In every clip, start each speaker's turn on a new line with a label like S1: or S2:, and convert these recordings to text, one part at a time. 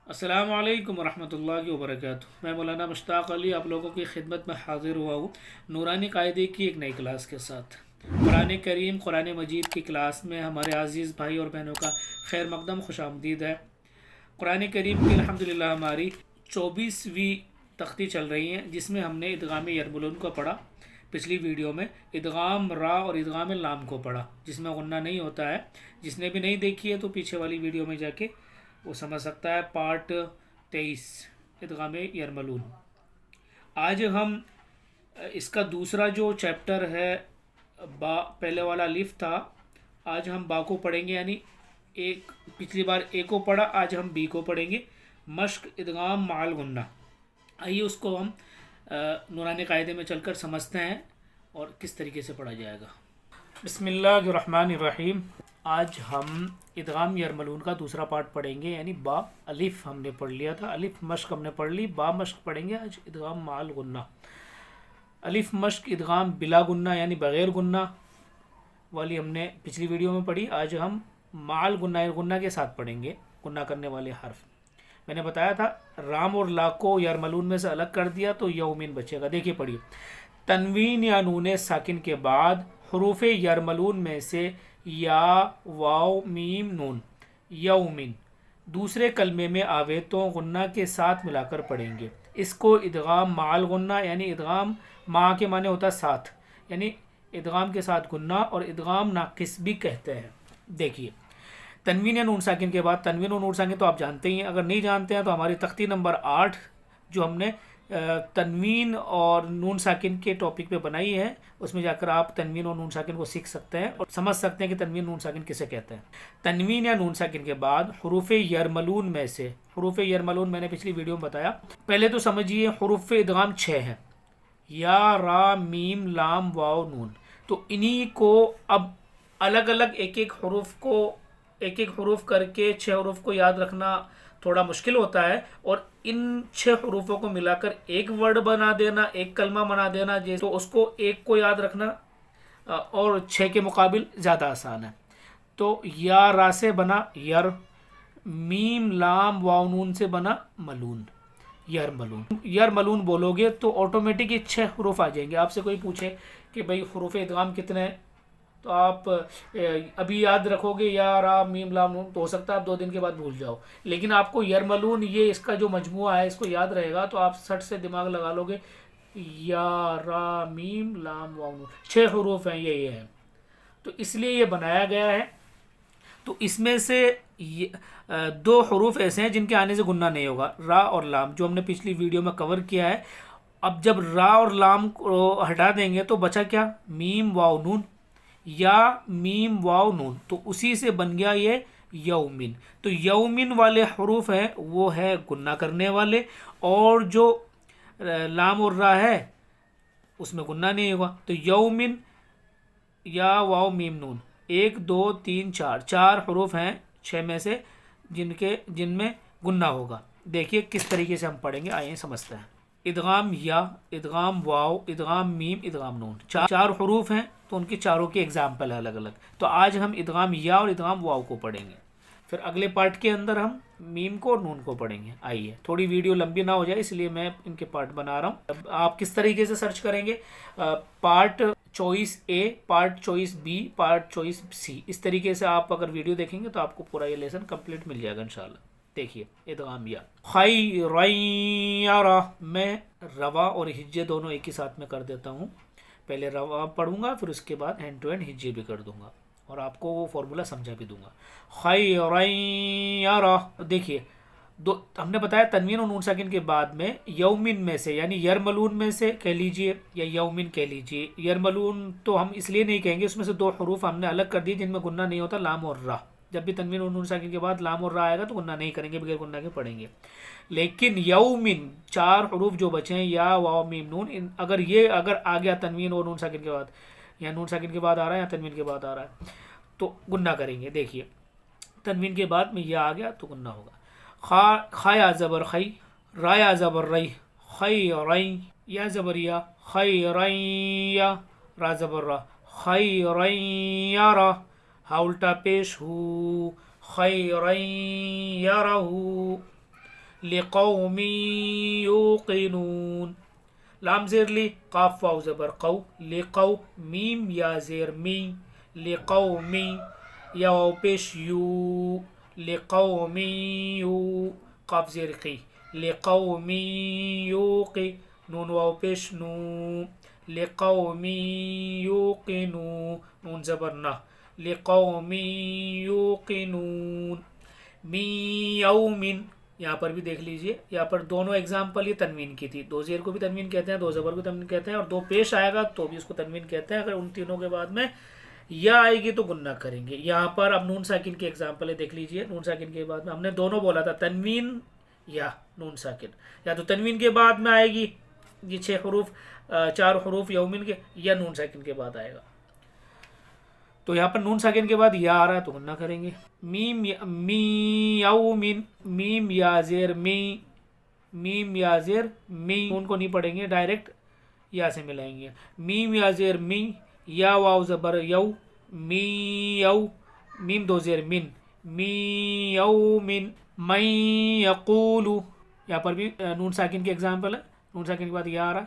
S1: अस्सलाम वालेकुम रहमतुल्लाहि व बरकातुहू। मैं मौलाना मुश्ताक अली आप लोगों की खिदमत में हाज़िर हुआ हूँ नूरानी कायदे की एक नई क्लास के साथ। कुरान करीम कुरान मजीद की क्लास में हमारे अज़ीज़ भाई और बहनों का खैर मकदम खुशामदीद है। कुरान करीम की अल्हम्दुलिल्लाह हमारी 24वीं तख्ती चल रही है, जिसमें हमने इदगाम यरमुलून को पढ़ा। पिछली वीडियो में इदगाम रा और इदगाम लाम को पढ़ा, जिसमें गुन्ना नहीं होता है। जिसने भी नहीं देखी है तो पीछे वाली वीडियो में जाके वो समझ सकता है। पार्ट 23 इदगाम यरमलून। आज हम इसका दूसरा जो चैप्टर है, बा पहले वाला लिफ था, आज हम बा को पढ़ेंगे। यानी एक पिछली बार ए को पढ़ा, आज हम बी को पढ़ेंगे। मश्क इदगाम माल गुन्ना। आइए उसको हम नूरानी कायदे में चलकर समझते हैं और किस तरीके से पढ़ा जाएगा। बिस्मिल्लाहिर्रहमानिर्रहीम। आज हम इदगाम यरमलून का दूसरा पार्ट पढ़ेंगे। यानी बा अलिफ हमने पढ़ लिया था, अलिफ मश्क हमने पढ़ ली, बा मश्क पढ़ेंगे आज इदगाम माल गुन्ना। अलिफ मश्क इदगाम बिला गुन्ना यानी बग़ैर गुन्ना वाली हमने पिछली वीडियो में पढ़ी। आज हम माल गुन्ना गुन्ना के साथ पढ़ेंगे, गुन्ना करने वाले हर्फ। मैंने बताया था राम और ला को यरमलून में से अलग कर दिया तो यौमिन बचेगा। देखिए पढ़िए, तनवीन या नून साकिन के बाद हरूफ यरमलून में से या वाव मीम नून यौमिन दूसरे कलमे में आवे तो गुन्ना के साथ मिलाकर पढ़ेंगे। इसको इदगाम माल गुन्ना यानी इदगाम मा के माने होता है साथ, यानी इदगाम के साथ गुन्ना, और इदगाम नाकिस भी कहते हैं। देखिए, तनवीन या नून साकिन के बाद तनवीन और नून साकिन तो आप जानते ही हैं। अगर नहीं जानते हैं तो हमारी तख्ती नंबर 8 जो हमने तनवीन और नून साकिन के टॉपिक पे बनाई है, उसमें जाकर आप तनवीन और नून साकिन को सीख सकते हैं और समझ सकते हैं कि तनवीन नून साकिन किसे कहते हैं। तनवीन या नून साकिन के बाद हरूफ यरमलून में से, हरूफ यरमलून मैंने पिछली वीडियो में बताया। पहले तो समझिए हरूफ इदगाम 6 हैं, या रा मीम लाम वाव नून। तो इन्हीं को अब अलग अलग एक एक हरूफ करके 6 हरूफ को याद रखना थोड़ा मुश्किल होता है, और इन 6 हरूफों को मिलाकर एक वर्ड बना देना, एक कलमा बना देना, जैसे तो उसको एक को याद रखना और 6 के मुकाबिल ज़्यादा आसान है। तो या रा से बना यर, मीम लाम वाव नून से बना मलून, यर मलून। यर मलून बोलोगे तो ऑटोमेटिक ये 6 हरूफ आ जाएंगे। आपसे कोई पूछे कि भाई हरूफ इदगाम कितने हैं, तो आप अभी याद रखोगे या रा मीम लाम नून, तो हो सकता है आप 2 दिन के बाद भूल जाओ। लेकिन आपको यरमलून ये इसका जो मजमुआ है इसको याद रहेगा, तो आप सट से दिमाग लगा लोगे। या रा मीम लाम वाव नून 6 हरूफ हैं, ये है, तो इसलिए ये बनाया गया है। तो इसमें से 2 हरूफ ऐसे हैं जिनके आने से गुन्ना नहीं होगा, रा और लाम, जो हमने पिछली वीडियो में कवर किया है। अब जब रा और लाम को हटा देंगे तो बचा क्या, मीम वाव नून, या मीम वाव नून, तो उसी से बन गया ये यौमिन। तो यौमिन वाले हरूफ हैं वो है गुन्ना करने वाले, और जो लाम और रा है उसमें गुन्ना नहीं होगा। तो यौमिन या वाव मीम नून 1 2 3 4 हरूफ हैं 6 में से जिनमें गुन्ना होगा। देखिए किस तरीके से हम पढ़ेंगे, आइए समझते हैं। इदगाम या, इदगाम वाव, इदगाम मीम, इदगाम नून, 4 हरूफ हैं, तो उनके चारों के एग्जाम्पल है अलग अलग। तो आज हम इदगाम या और इदगाम वाव को पढ़ेंगे, फिर अगले पार्ट के अंदर हम मीम को और नून को पढ़ेंगे। आइए, थोड़ी वीडियो लंबी ना हो जाए इसलिए मैं इनके पार्ट बना रहा हूँ। अब आप किस तरीके से सर्च करेंगे, part choice A, part choice B, part choice C, इस तरीके से आप अगर वीडियो देखेंगे तो आपको पूरा ये लेसन कंप्लीट मिल जाएगा इंशाल्लाह। देखिए इदगाम या, खैरा, मैं रवा और हिज्जे दोनों एक ही साथ में कर देता हूँ। पहले रवा पढ़ूंगा, फिर उसके बाद हैंड टू हैंड हिज्जे भी कर दूंगा और आपको वो फॉर्मूला समझा भी दूंगा। खैरा, देखिए हमने बताया तनवीन और नून साकिन के बाद में यौमिन में से, यानी यरमलून में से कह लीजिए या यौमिन कह लीजिए। यरमलून तो हम इसलिए नहीं कहेंगे, उसमें से 2 हरूफ हमने अलग कर दिए जिनमें गुन्ना नहीं होता, लाम और रा। जब भी तनवीन और नून साकिन के बाद लाम और रा आएगा तो गुन्ना नहीं करेंगे, बगैर गुन्ना के पढ़ेंगे। लेकिन यौमिन 4 हरूफ जो बचे हैं, या वाव मीम नून, अगर आ गया तनवीन और नून साकिन के बाद, या नून साकिन के बाद आ रहा है या तनवीन के बाद आ रहा है, तो गुन्ना करेंगे। देखिए तनवीन के बाद में यह आ गया तो गुन्ना होगा। खाया ज़बर खई, राया ज़बर रई, खई रई, या ज़बर या, खई रैया, रा ज़बर रा, खई रैया रा, हा उल्टा पेश हु, खैरन यरहु। لقوم یوقنون. لام زیر لی قاف واو زبر قو لقو میم یا زیر می لقومی یا واو پیش یو لقومی یو قاف زیر قی لقومی یوقی نون واو پیش نو لقومی یوقنو نون زبر نہ لقومی یوقنون. می یومن یہاں پر بھی دیکھ لیجئے یہاں پر دونوں ایگزامپل یہ تنوین کی تھی. دو زیر کو بھی تنوین کہتے ہیں, دو زبر کو تنوین کہتے ہیں, اور دو پیش آئے گا تو بھی اس کو تنوین کہتے ہیں. اگر ان تینوں کے بعد میں یا آئے گی تو گنہ کریں گے. یہاں پر اب نون ساکن کی ایگزامپل ہے دیکھ لیجئے. نون ساکن کے بعد میں ہم نے دونوں بولا تھا تنوین یا نون ساکن, یا تو تنوین کے بعد میں آئے گی یہ 6 حروف 4 حروف یومن کے, یا نون ساکن کے بعد آئے گا. تو یہاں پر نون ساکن کے بعد یا آ رہا ہے تو گنہ کریں گے. میم می یومن میم یا زیر می میم یا زیر می نون کو نہیں پڑھیں گے ڈائریکٹ یا سے ملائیں گے. میم یا زیر می یا واو زبر یو می یو میم دو زیر من می یومن من یقولو یہاں پر بھی نون ساکن کی ایگزامپل ہے. نون ساکن کے بعد یا آ رہا ہے.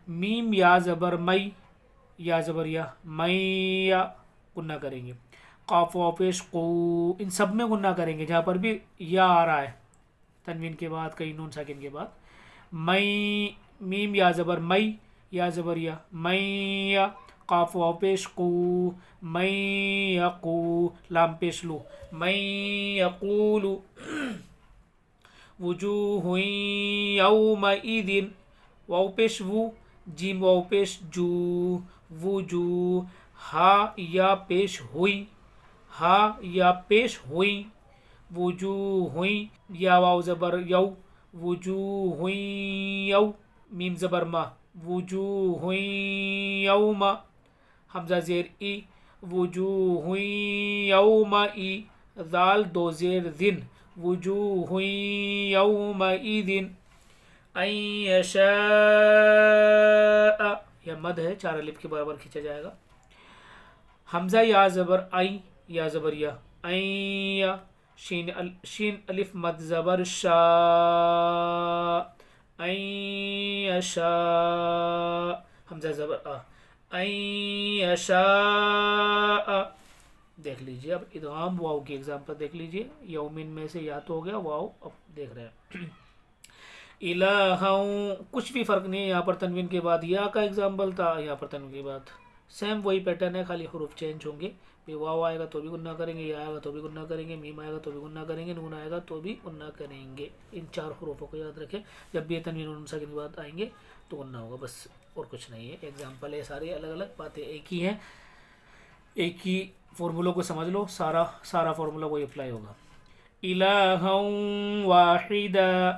S1: میم یا زبر مئی یا زبر یا مئی یا گنہ کریں گے. قاف و پیش قو ان سب میں گنہ کریں گے جہاں پر بھی یا آ رہا ہے تنوین کے بعد کئی نون ساکن کے بعد. مئی میم یا زبر مئی یا زبر یا مئی یا قاف و پیش قو مئی یقو لام پیش لو مئی یقولو. وجوہ یومئذ واو پیش وو جیم واو پیش جو وجو ہا یا پیش ہوئی ہا یا پیش ہوئی وجوہ یا واو زبر یو وجوہ یو میم زبر ما وجوہ یوم حمزہ زیر ای وجوہ یومئی ذال دو زیر ذن وجوہ یومئذ. ان یشاء یہ مد ہے 4 الف کے برابر کھینچا جائے گا. حمزہ یا زبر آئی یا زبر یا این شین الف مد زبر شا این یشاء حمزہ زبر آ این یشاء. دیکھ لیجئے اب ادغام واو کی ایگزامپل دیکھ لیجئے. یومن میں سے یا تو ہو گیا واو اب دیکھ رہے ہیں. الہوں کچھ بھی فرق نہیں ہے. یہاں پر تنوین کے بعد یا کا ایگزامپل تھا, یہاں پر تنوین کے بعد سیم وہی پیٹرن ہے, خالی حروف چینج ہوں گے. واو آئے گا تو بھی گنہ کریں گے, یا آئے گا تو بھی گنہ کریں گے, میم آئے گا تو بھی گنہ کریں گے, نون آئے گا تو بھی گنہ کریں گے. ان 4 حروفوں کو یاد رکھیں. جب بھی یہ تنوین اور نون ساکن کے بعد آئیں گے تو گنہ ہوگا, بس اور کچھ نہیں ہے. ایگزامپل ہے سارے الگ الگ باتیں ایک ہی ہیں, ایک ہی فارمولوں کو سمجھ لو, سارا فارمولہ وہی اپلائی ہوگا. الہوں واحدا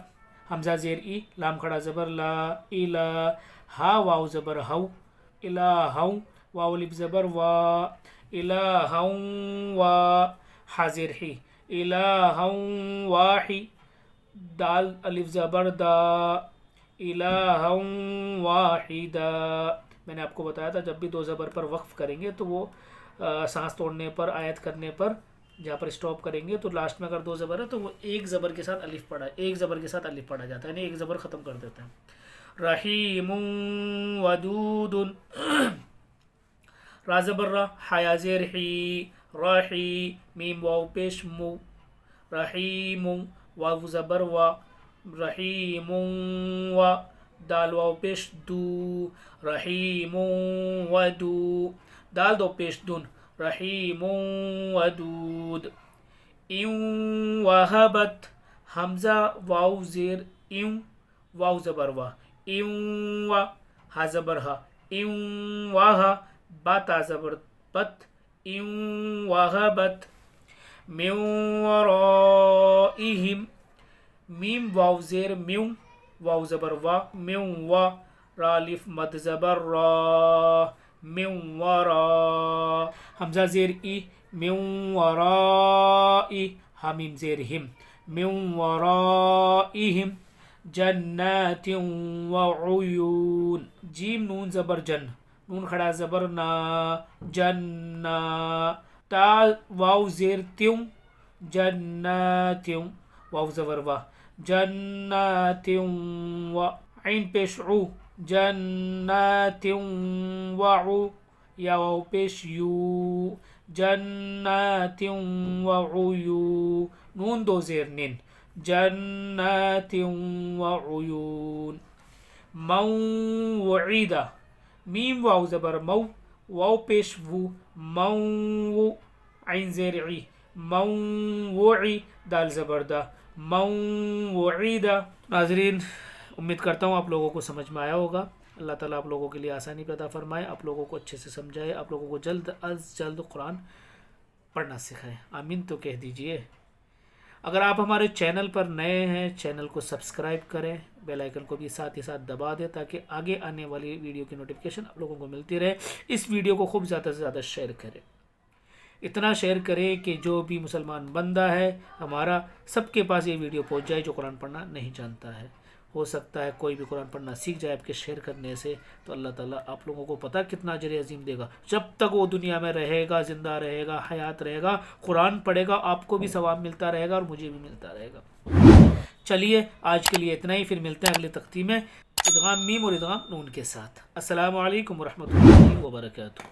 S1: حمزہ زیر ای لام کھڑا زبر لا الہ ہا واو زبر ہو الہوں واو الف زبر وا الہوں وا حاضر ہی الہوں واحی دال الف زبر دا الہوں واحدا. میں نے آپ کو بتایا تھا جب بھی 2 زبر پر وقف کریں گے تو وہ سانس توڑنے پر آیت کرنے پر جہاں پر اسٹاپ کریں گے تو لاسٹ میں اگر 2 زبر ہے تو وہ ایک زبر کے ساتھ الف پڑھا ایک زبر کے ساتھ الف پڑھا جاتا ہے, یعنی ایک زبر ختم کر دیتے ہیں. رحیم ودود را زبر را حیا زیر حی راحی میم واو پیش مو رحیم واو زبر وا رحیم و دال واو پیش دو رحیم ودو دال دو پیش دون رحیم ودود. ایوں وہبت حمزہ واو زیر ایوں واو زبر وا ایوں وا ہا زبر ہا ایوں واہا باتا زبر بت ایوں وہبت. من ورائہم میم واو زیر میوں واو زبر وا میوں وا را الف مد زبر را من ورا حمزہ زیر ای من ورائی حمیم زیر ہم من ورائہم جنات وعیون جیم نون زبر جن نون کھڑا زبر نا جنہ تا واو زیر تیوں جناتیوں واو زبر وا جنات و عین پیش عو جنات وعو یا واو پیش یو جنات وعیون نون دو زیر نین جنات وعیون موعدہ میم واو زبر مو واو پیش وو مو عین زیر عی موعی دال زبردہ موعدہ. ناظرین امید کرتا ہوں آپ لوگوں کو سمجھ میں آیا ہوگا. اللہ تعالیٰ آپ لوگوں کے لیے آسانی پیدا فرمائے, آپ لوگوں کو اچھے سے سمجھائے, آپ لوگوں کو جلد از جلد قرآن پڑھنا سکھائے. آمین تو کہہ دیجئے. اگر آپ ہمارے چینل پر نئے ہیں چینل کو سبسکرائب کریں, بیل آئیکن کو بھی ساتھ ہی ساتھ دبا دیں تاکہ آگے آنے والی ویڈیو کی نوٹیفیکیشن آپ لوگوں کو ملتی رہے. اس ویڈیو کو خوب زیادہ سے زیادہ شیئر کریں, اتنا شیئر کریں کہ جو بھی مسلمان بندہ ہے ہمارا سب کے پاس یہ ویڈیو پہنچ جائے جو قرآن پڑھنا نہیں جانتا ہے. ہو سکتا ہے کوئی بھی قرآن پڑھنا سیکھ جائے آپ کے شیئر کرنے سے, تو اللہ تعالیٰ آپ لوگوں کو پتہ کتنا اجر عظیم دے گا. جب تک وہ دنیا میں رہے گا, زندہ رہے گا, حیات رہے گا, قرآن پڑھے گا, آپ کو بھی ثواب ملتا رہے گا اور مجھے بھی ملتا رہے گا. چلیے آج کے لیے اتنا ہی, پھر ملتے ہیں اگلی تقسیم میں ادغام میم اور ادغام نون کے ساتھ. السلام علیکم ورحمۃ اللہ وبرکاتہ.